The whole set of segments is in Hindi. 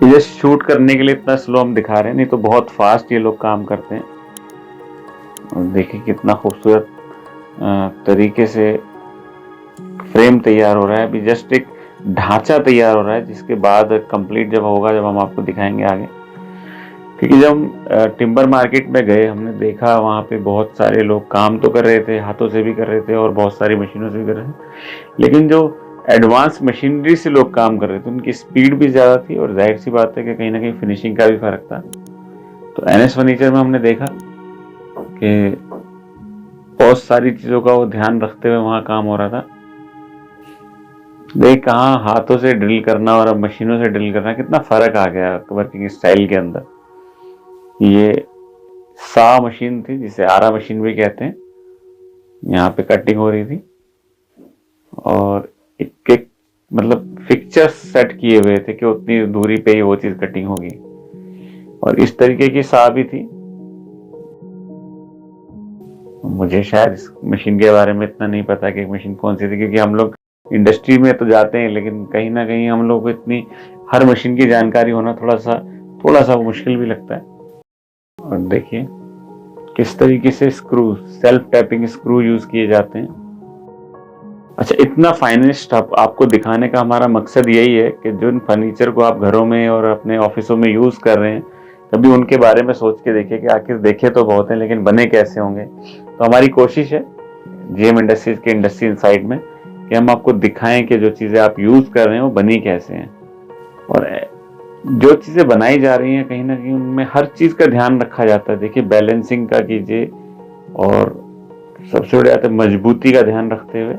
ये जस्ट शूट करने के लिए इतना स्लो हम दिखा रहे हैं, नहीं तो बहुत फास्ट ये लोग काम करते हैं। और देखिए कितना खूबसूरत तरीके से फ्रेम तैयार हो रहा है। अभी जस्ट एक ढांचा तैयार हो रहा है, जिसके बाद कंप्लीट जब होगा, जब हम आपको दिखाएंगे आगे। क्योंकि जब हम टिम्बर मार्केट में गए, हमने देखा वहाँ पे बहुत सारे लोग काम तो कर रहे थे, हाथों से भी कर रहे थे और बहुत सारी मशीनों से भी कर रहे थे, लेकिन जो एडवांस मशीनरी से लोग काम कर रहे थे उनकी स्पीड भी ज़्यादा थी और जाहिर सी बात है कि कहीं ना कहीं फिनिशिंग का भी फर्क था। तो एनएस फर्नीचर में हमने देखा कि बहुत सारी चीज़ों का वो ध्यान रखते हुए वहाँ काम हो रहा था। देख कहाँ हाथों से ड्रिल करना और अब मशीनों से ड्रिल करना कितना फर्क आ गया वर्किंग स्टाइल के अंदर। ये सा मशीन थी, जिसे आरा मशीन भी कहते हैं। यहाँ पे कटिंग हो रही थी और एक एक मतलब फिक्चर्स सेट किए हुए थे कि उतनी दूरी पे ही वो चीज कटिंग होगी, और इस तरीके की सा भी थी। मुझे शायद इस मशीन के बारे में इतना नहीं पता कि मशीन कौन सी थी, क्योंकि हम लोग इंडस्ट्री में तो जाते हैं, लेकिन कहीं ना कहीं हम लोग को इतनी हर मशीन की जानकारी होना थोड़ा सा मुश्किल भी लगता है। और देखिए किस तरीके से screw, self tapping screw use किए जाते हैं। अच्छा, इतना फाइनेस्ट आपको दिखाने का हमारा मकसद यही है कि जो फर्नीचर को आप घरों में और अपने ऑफिसों में यूज कर रहे हैं, कभी उनके बारे में सोच के देखिए कि आखिर देखे तो बहुत हैं लेकिन बने कैसे होंगे। तो हमारी कोशिश है जीएम इंडस्ट्रीज के इंडस्ट्री इनसाइड में कि हम आपको दिखाएं कि जो चीजें आप यूज कर रहे हैं वो बनी कैसे हैं, और जो चीजें बनाई जा रही हैं कहीं ना कहीं उनमें हर चीज का ध्यान रखा जाता है। देखिए बैलेंसिंग का कीजिए, और सबसे बड़ी बात है मजबूती का ध्यान रखते हुए।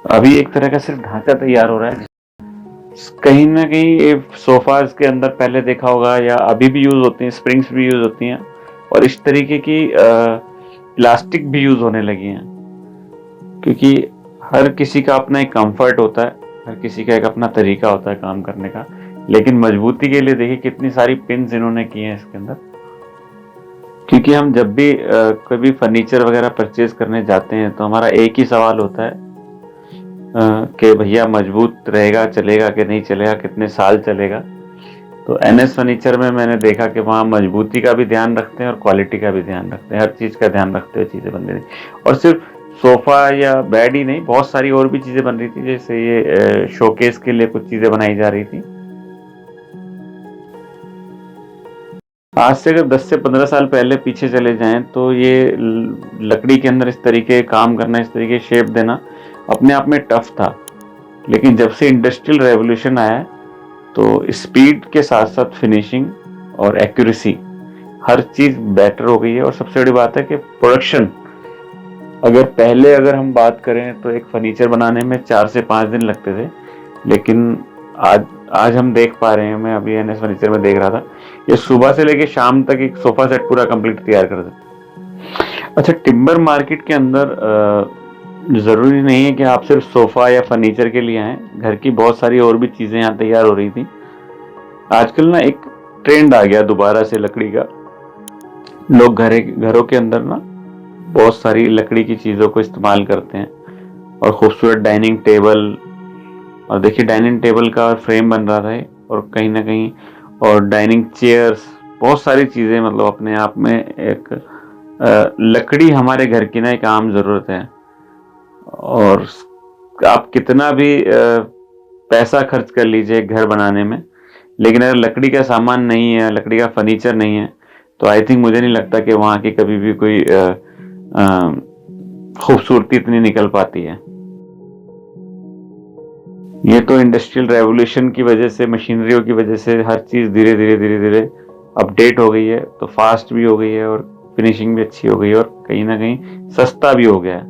अभी एक तरह का सिर्फ ढांचा तैयार हो रहा है। कहीं ना कहीं सोफाज के अंदर पहले देखा होगा या अभी भी यूज होती हैं, स्प्रिंग्स भी यूज होती हैं, और इस तरीके की प्लास्टिक भी यूज होने लगी हैं, क्योंकि हर किसी का अपना एक कंफर्ट होता है, हर किसी का एक अपना तरीका होता है काम करने का। लेकिन मजबूती के लिए देखिए कितनी सारी पिन्स इन्होंने की हैं इसके अंदर। क्योंकि हम जब भी कभी फर्नीचर वगैरह परचेज करने जाते हैं तो हमारा एक ही सवाल होता है कि भैया मजबूत रहेगा, चलेगा कि नहीं चलेगा, कितने साल चलेगा। तो एनएस फर्नीचर में मैंने देखा कि वहाँ मजबूती का भी ध्यान रखते हैं और क्वालिटी का भी ध्यान रखते हैं, हर चीज़ का ध्यान रखते हुए चीज़ें बन रही थी। और सिर्फ सोफ़ा या बेड ही नहीं, बहुत सारी और भी चीज़ें बन रही थी, जैसे ये शोकेस के लिए कुछ चीज़ें बनाई जा रही थी। आज से अगर 10 से 15 साल पहले पीछे चले जाएं तो ये लकड़ी के अंदर इस तरीके काम करना, इस तरीके शेप देना अपने आप में टफ था। लेकिन जब से इंडस्ट्रियल रेवोल्यूशन आया है तो स्पीड के साथ साथ फिनिशिंग और एक्यूरेसी हर चीज बेटर हो गई है। और सबसे बड़ी बात है कि प्रोडक्शन, अगर हम बात करें तो एक फर्नीचर बनाने में 4 से 5 दिन लगते थे, लेकिन आज आज हम देख पा रहे हैं, मैं अभी एनएस फर्नीचर में देख रहा था, ये सुबह से लेके शाम तक एक सोफा सेट पूरा कंप्लीट तैयार कर देते। अच्छा, टिम्बर मार्केट के अंदर जरूरी नहीं है कि आप सिर्फ सोफा या फर्नीचर के लिए आए, घर की बहुत सारी और भी चीजें यहाँ तैयार हो रही थी। आजकल ना एक ट्रेंड आ गया दोबारा से लकड़ी का। लोग घरों के अंदर ना बहुत सारी लकड़ी की चीजों को इस्तेमाल करते हैं, और खूबसूरत डाइनिंग टेबल, और देखिए डाइनिंग टेबल का फ्रेम बन रहा था, और कहीं ना कहीं और डाइनिंग चेयर्स, बहुत सारी चीजें, मतलब अपने आप में एक लकड़ी हमारे घर की ना एक आम जरूरत है। और आप कितना भी पैसा खर्च कर लीजिए घर बनाने में, लेकिन अगर लकड़ी का सामान नहीं है, लकड़ी का फर्नीचर नहीं है, तो आई थिंक मुझे नहीं लगता कि वहाँ की कभी भी कोई खूबसूरती इतनी निकल पाती है। ये तो इंडस्ट्रियल रेवोल्यूशन की वजह से, मशीनरियों की वजह से हर चीज़ धीरे धीरे अपडेट हो गई है, तो फास्ट भी हो गई है और फिनिशिंग भी अच्छी हो गई है, और कहीं ना कहीं सस्ता भी हो गया है।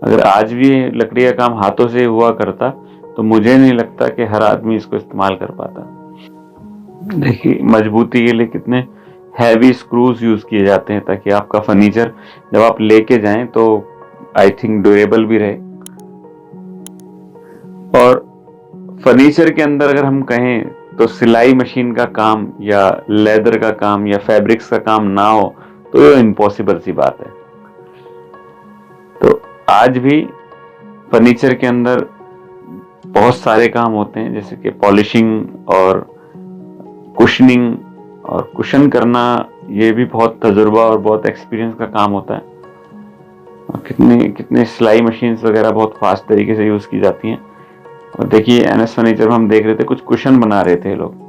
अगर आज भी लकड़ी का काम हाथों से हुआ करता तो मुझे नहीं लगता कि हर आदमी इसको इस्तेमाल कर पाता। देखिए मजबूती के लिए कितने हैवी स्क्रूज यूज किए जाते हैं, ताकि आपका फर्नीचर जब आप लेके जाएं तो आई थिंक ड्यूरेबल भी रहे। और फर्नीचर के अंदर अगर हम कहें तो सिलाई मशीन का काम या लेदर का काम या फैब्रिक्स का काम ना हो तो ये इम्पॉसिबल सी बात है। तो आज भी फर्नीचर के अंदर बहुत सारे काम होते हैं, जैसे कि पॉलिशिंग और कुशनिंग और कुशन करना। ये भी बहुत तजुर्बा और बहुत एक्सपीरियंस का काम होता है। और कितने कितने सिलाई मशीन्स वगैरह बहुत फास्ट तरीके से यूज़ की जाती हैं। और देखिए एनएस फर्नीचर में हम देख रहे थे कुछ कुशन बना रहे थे लोग।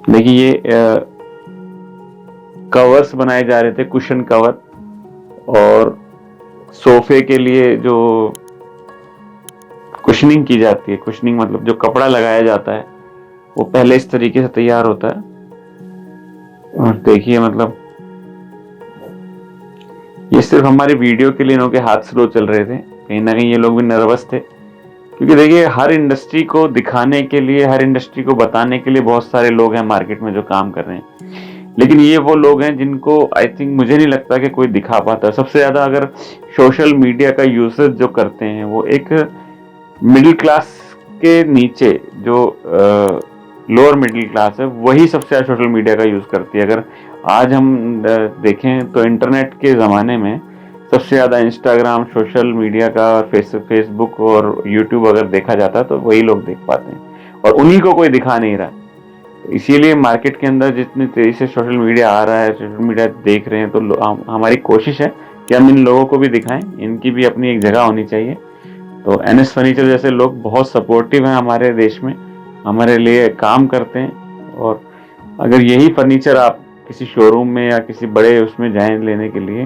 देखिए ये कवर्स बनाए जा रहे थे, कुशन कवर। और सोफे के लिए जो कुशनिंग की जाती है, कुशनिंग मतलब जो कपड़ा लगाया जाता है वो पहले इस तरीके से तैयार होता है। और देखिए मतलब ये सिर्फ हमारी वीडियो के लिए इनके हाथ स्लो चल रहे थे, कहीं ना कहीं ये लोग भी नर्वस थे, क्योंकि देखिए हर इंडस्ट्री को दिखाने के लिए, हर इंडस्ट्री को बताने के लिए बहुत सारे लोग हैं मार्केट में जो काम कर रहे हैं, लेकिन ये वो लोग हैं जिनको आई थिंक मुझे नहीं लगता कि कोई दिखा पाता। सबसे ज्यादा अगर सोशल मीडिया का यूसेज जो करते हैं वो एक मिडिल क्लास के नीचे जो लोअर मिडिल क्लास है, वही सबसे ज्यादा सोशल मीडिया का यूज करती है। अगर आज हम देखें तो इंटरनेट के ज़माने में सबसे ज़्यादा इंस्टाग्राम, सोशल मीडिया का फेसबुक और यूट्यूब अगर देखा जाता है तो वही लोग देख पाते हैं, और उन्हीं को कोई दिखा नहीं रहा। इसीलिए मार्केट के अंदर जितनी तेज़ी से सोशल मीडिया आ रहा है, सोशल मीडिया देख रहे हैं, तो हमारी कोशिश है कि हम इन लोगों को भी दिखाएं, इनकी भी अपनी एक जगह होनी चाहिए। तो एनएस फर्नीचर जैसे लोग बहुत सपोर्टिव हैं हमारे देश में, हमारे लिए काम करते हैं। और अगर यही फर्नीचर आप किसी शोरूम में या किसी बड़े उसमें जाएं लेने के लिए,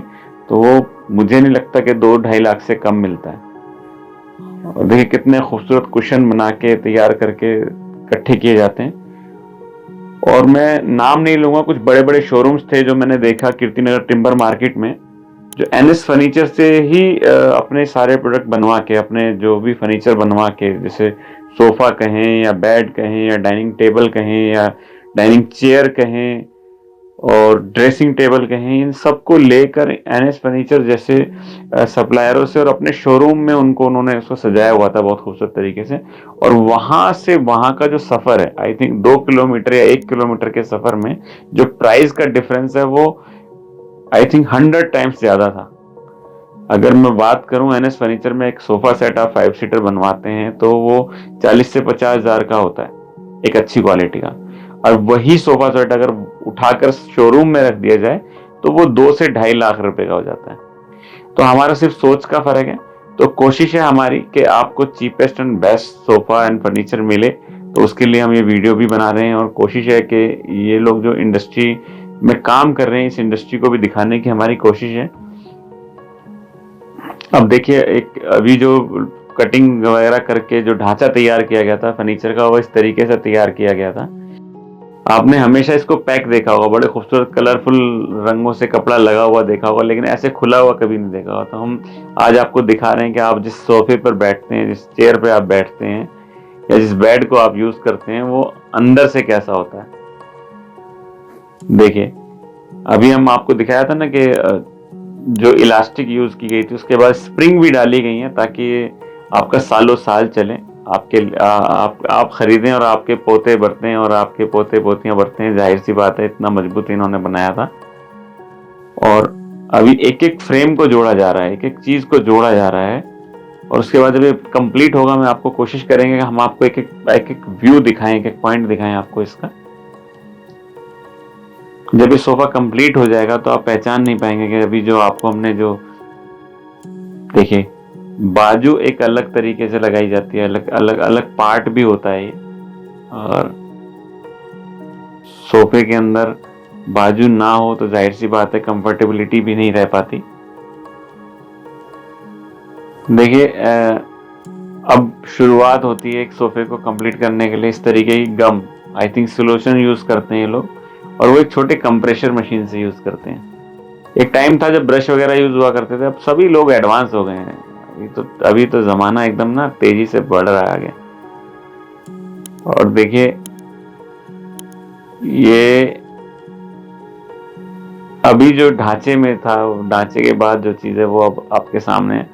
तो वो मुझे नहीं लगता कि 2-2.5 लाख से कम मिलता है। और देखिए कितने खूबसूरत कुशन बना के तैयार करके इकट्ठे किए जाते हैं। और मैं नाम नहीं लूंगा, कुछ बड़े बड़े शोरूम्स थे जो मैंने देखा कीर्तिनगर टिम्बर मार्केट में, जो एनएस फर्नीचर से ही अपने सारे प्रोडक्ट बनवा के, अपने जो भी फर्नीचर बनवा के, जैसे सोफा कहें या बेड कहें या डाइनिंग टेबल कहें या डाइनिंग चेयर कहें और ड्रेसिंग टेबल कहें, इन सबको लेकर एनएस फर्नीचर जैसे सप्लायरों से और अपने शोरूम में उन्होंने उसको सजाया हुआ था बहुत खूबसूरत तरीके से। और वहां से वहां का जो सफर है, आई थिंक 2 किलोमीटर या 1 किलोमीटर के सफर में जो प्राइस का डिफरेंस है वो आई थिंक 100 टाइम्स ज्यादा था। अगर मैं बात करूं एनएस फर्नीचर में एक सोफा सेट आप 5 सीटर बनवाते हैं तो वो 40 से 50 हजार का होता है, एक अच्छी क्वालिटी का। और वही सोफा सेट अगर उठाकर शोरूम में रख दिया जाए तो वो 2 से 2.5 लाख रुपए का हो जाता है। तो हमारा सिर्फ सोच का फर्क है। तो कोशिश है हमारी कि आपको cheapest and best sofa and furniture मिले, तो उसके लिए हम ये वीडियो भी बना रहे हैं। और कोशिश है कि ये लोग जो इंडस्ट्री में काम कर रहे हैं, इस इंडस्ट्री को भी दिखाने की हमारी कोशिश है। अब देखिए एक अभी जो कटिंग वगैरह करके जो ढांचा तैयार किया गया था फर्नीचर का, वो इस तरीके से तैयार किया गया था। आपने हमेशा इसको पैक देखा होगा, बड़े खूबसूरत कलरफुल रंगों से कपड़ा लगा हुआ देखा होगा, लेकिन ऐसे खुला हुआ कभी नहीं देखा होगा। तो हम आज आपको दिखा रहे हैं कि आप जिस सोफे पर बैठते हैं, जिस चेयर पे आप बैठते हैं या जिस बेड को आप यूज करते हैं, वो अंदर से कैसा होता है। देखिए अभी हम आपको दिखाया था ना कि जो इलास्टिक यूज की गई थी उसके बाद स्प्रिंग भी डाली गई है, ताकि आपका सालों साल चले, आप खरीदें और आपके पोते बरतें और आपके पोते पोतियां बरतें। जाहिर सी बात है, इतना मजबूत इन्होंने बनाया था। और अभी एक एक फ्रेम को जोड़ा जा रहा है, एक एक चीज को जोड़ा जा रहा है। और उसके बाद जब ये कंप्लीट होगा, मैं आपको कोशिश करेंगे कि हम आपको एक एक व्यू दिखाएं, एक एक पॉइंट दिखाएं आपको इसका। जब ये सोफा कंप्लीट हो जाएगा तो आप पहचान नहीं पाएंगे कि अभी जो आपको हमने जो देखिए, बाजू एक अलग तरीके से लगाई जाती है, अलग अलग अलग पार्ट भी होता है ये। और सोफे के अंदर बाजू ना हो तो जाहिर सी बात है कंफर्टेबिलिटी भी नहीं रह पाती। देखिए अब शुरुआत होती है एक सोफे को कंप्लीट करने के लिए। इस तरीके की गम आई थिंक सोल्यूशन यूज करते हैं ये लोग, और वो एक छोटे कंप्रेशर मशीन से यूज करते हैं। एक टाइम था जब ब्रश वगैरह यूज हुआ करते थे, अब सभी लोग एडवांस हो गए हैं। अभी तो जमाना एकदम ना तेजी से बढ़ रहा है आगे। और देखिए ये अभी जो ढांचे में था, ढांचे के बाद जो चीज है वो अब आपके सामने है।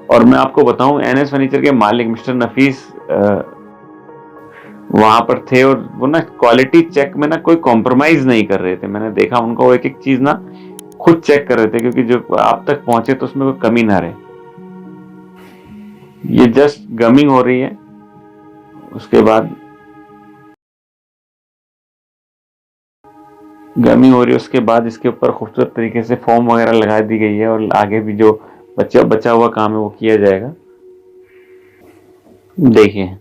और मैं आपको बताऊं, एनएस फर्नीचर के मालिक मिस्टर नफीस वहां पर थे, और वो ना क्वालिटी चेक में ना कोई कॉम्प्रोमाइज नहीं कर रहे थे। मैंने देखा उनको, वो एक एक चीज ना खुद चेक कर रहे थे, क्योंकि जो आप तक पहुंचे तो उसमें कोई कमी ना रहे। ये जस्ट गमिंग हो रही है, उसके बाद गमिंग हो रही है, उसके बाद इसके ऊपर खूबसूरत तरीके से फोम वगैरह लगा दी गई है और आगे भी जो बचा हुआ काम है वो किया जाएगा। देखिए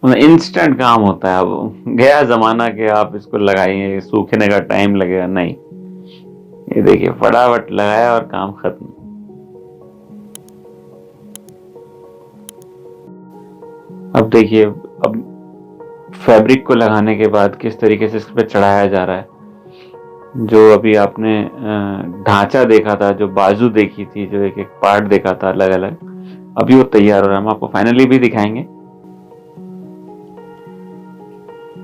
इंस्टेंट काम होता है। अब गया जमाना के आप इसको लगाइए सूखने का टाइम लगेगा, नहीं। ये देखिए फटाफट लगाया और काम खत्म। अब देखिए, अब फैब्रिक को लगाने के बाद किस तरीके से इस पे चढ़ाया जा रहा है। जो अभी आपने ढांचा देखा था, जो बाजू देखी थी, जो एक एक पार्ट देखा था अलग अलग, अभी वो तैयार हो रहा है। हम आपको फाइनली भी दिखाएंगे।